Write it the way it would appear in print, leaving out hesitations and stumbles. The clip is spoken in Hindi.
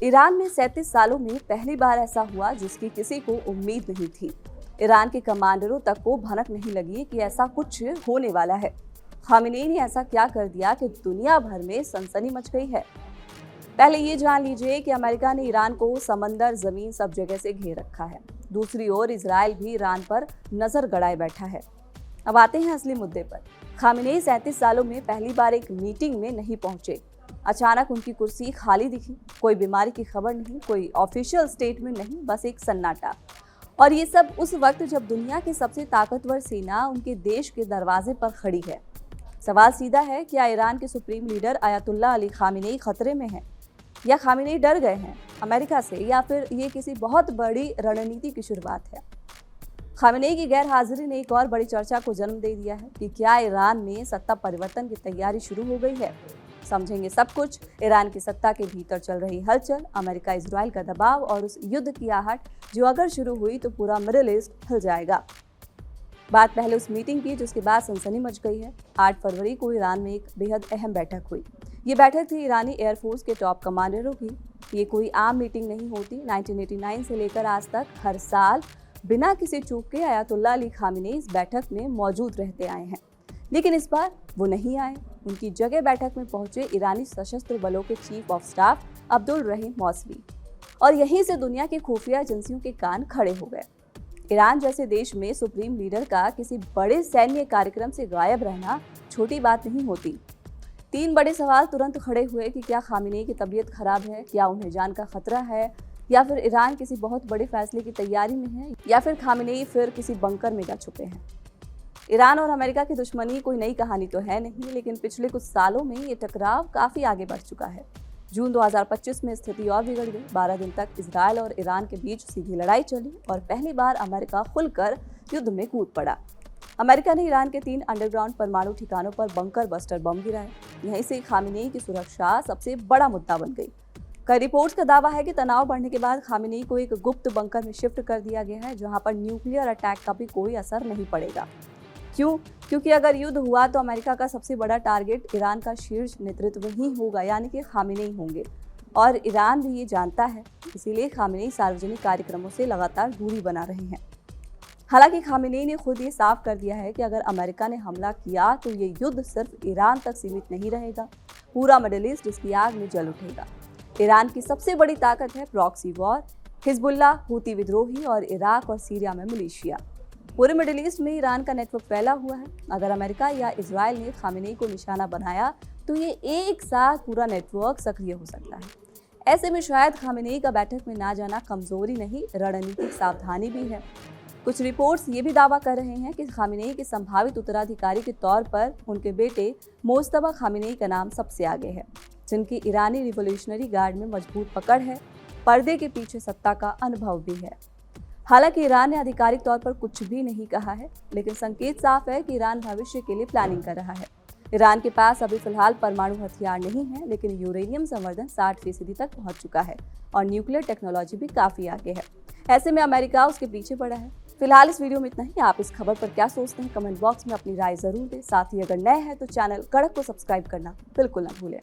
ईरान में 37 सालों में पहली बार ऐसा हुआ जिसकी किसी को उम्मीद नहीं थी। ईरान के कमांडरों तक को भनक नहीं लगी कि ऐसा कुछ होने वाला है। खामेनेई ने ऐसा क्या कर दिया कि दुनिया भर में सनसनी मच गई है। पहले ये जान लीजिए कि अमेरिका ने ईरान को समंदर, जमीन सब जगह से घेर रखा है। दूसरी ओर इजराइल भी ईरान पर नजर गड़ाए बैठा है। अब आते हैं असली मुद्दे पर। खामेनेई 37 सालों में पहली बार एक मीटिंग में नहीं पहुंचे। अचानक उनकी कुर्सी खाली दिखी। कोई बीमारी की खबर नहीं, कोई ऑफिशियल स्टेटमेंट नहीं, बस एक सन्नाटा। और ये सब उस वक्त जब दुनिया की सबसे ताकतवर सेना उनके देश के दरवाजे पर खड़ी है। सवाल सीधा है, क्या ईरान के supreme leader Ayatollah Ali Khamenei खतरे में हैं? या खामेनेई डर गए हैं अमेरिका से, या फिर ये किसी बहुत बड़ी रणनीति की शुरुआत है? खामेनेई की गैर हाजिरी ने एक और बड़ी चर्चा को जन्म दे दिया है कि क्या ईरान में सत्ता परिवर्तन की तैयारी शुरू हो गई है। समझेंगे सब कुछ। ईरान की सत्ता के भीतर चल रही हलचल, अमेरिका इजराइल का दबाव और उस युद्ध की आहट जो अगर शुरू हुई तो पूरा मिडिल ईस्ट हिल जाएगा। बात पहले उस मीटिंग की जिसके बाद सनसनी मच गई है। 8 फरवरी को ईरान में एक बेहद अहम बैठक हुई। ये बैठक थी ईरानी एयरफोर्स के टॉप कमांडरों की। ये कोई आम मीटिंग नहीं होती। 1989 से लेकर आज तक हर साल बिना किसी चूक के आयतुल्लाह अली खामेनेई इस बैठक में मौजूद रहते आए हैं, लेकिन इस बार वो नहीं आए। उनकी जगह बैठक में पहुंचे ईरानी सशस्त्र बलों के chief of staff Abdul Rahim Mousavi, और यहीं से दुनिया की खुफिया एजेंसियों के कान खड़े हो गए। ईरान जैसे देश में सुप्रीम लीडर का किसी बड़े सैन्य कार्यक्रम से गायब रहना छोटी बात नहीं होती। 3 बड़े सवाल तुरंत खड़े हुए कि क्या खामेनेई की तबीयत खराब है, क्या उन्हें जान का खतरा है, या फिर ईरान किसी बहुत बड़े फैसले की तैयारी में है, या फिर खामेनेई फिर किसी बंकर में जा छुपे हैं। ईरान और अमेरिका की दुश्मनी कोई नई कहानी तो है नहीं, लेकिन पिछले कुछ सालों में ये टकराव काफी आगे बढ़ चुका है। जून 2025 में स्थिति और बिगड़ गई। 12 दिन तक इजराइल और ईरान के बीच सीधी लड़ाई चली और पहली बार अमेरिका खुलकर युद्ध में कूद पड़ा। अमेरिका ने ईरान के 3 अंडरग्राउंड परमाणु ठिकानों पर बंकर बस्टर बम गिराए। यहीं से खामेनेई की सुरक्षा सबसे बड़ा मुद्दा बन गई। कई रिपोर्ट्स का दावा है कि तनाव बढ़ने के बाद खामेनेई को एक गुप्त बंकर में शिफ्ट कर दिया गया है, जहां पर न्यूक्लियर अटैक का भी कोई असर नहीं पड़ेगा। क्यों? क्योंकि अगर युद्ध हुआ तो अमेरिका का सबसे बड़ा टारगेट ईरान का शीर्ष नेतृत्व ही होगा, यानी कि खामेनेई होंगे, और ईरान भी ये जानता है। इसीलिए खामेनेई सार्वजनिक कार्यक्रमों से लगातार दूरी बना रहे हैं। हालांकि खामेनेई ने खुद ये साफ कर दिया है कि अगर अमेरिका ने हमला किया तो ये युद्ध सिर्फ ईरान तक सीमित नहीं रहेगा, पूरा मिडिल ईस्ट इसकी आग में जल उठेगा। ईरान की सबसे बड़ी ताकत है प्रॉक्सी वॉर, हिजबुल्लाह, हूती विद्रोही और इराक और सीरिया में मिलिशिया। पूरे मिडिल ईस्ट में ईरान का नेटवर्क फैला हुआ है। अगर अमेरिका या इजराइल ने खामेनेई को निशाना बनाया तो ये एक साथ पूरा नेटवर्क सक्रिय हो सकता है। ऐसे में शायद खामेनेई का बैठक में ना जाना कमजोरी नहीं, रणनीतिक सावधानी भी है। कुछ रिपोर्ट्स ये भी दावा कर रहे हैं कि खामेनेई के संभावित उत्तराधिकारी के तौर पर उनके बेटे मोज्तबा खामेनेई का नाम सबसे आगे है, जिनकी ईरानी रिवोल्यूशनरी गार्ड में मजबूत पकड़ है। पर्दे के पीछे सत्ता का अनुभव भी है। हालांकि ईरान ने आधिकारिक तौर पर कुछ भी नहीं कहा है, लेकिन संकेत साफ है कि ईरान भविष्य के लिए प्लानिंग कर रहा है। ईरान के पास अभी फिलहाल परमाणु हथियार नहीं है, लेकिन यूरेनियम संवर्धन 60% तक पहुंच चुका है और न्यूक्लियर टेक्नोलॉजी भी काफी आगे है। ऐसे में अमेरिका उसके पीछे पड़ा है। फिलहाल इस वीडियो में इतना ही। आप इस खबर पर क्या सोचते हैं, कमेंट बॉक्स में अपनी राय जरूर दें। साथ ही अगर नए हैं तो चैनल कड़क को सब्सक्राइब करना बिल्कुल न भूलें।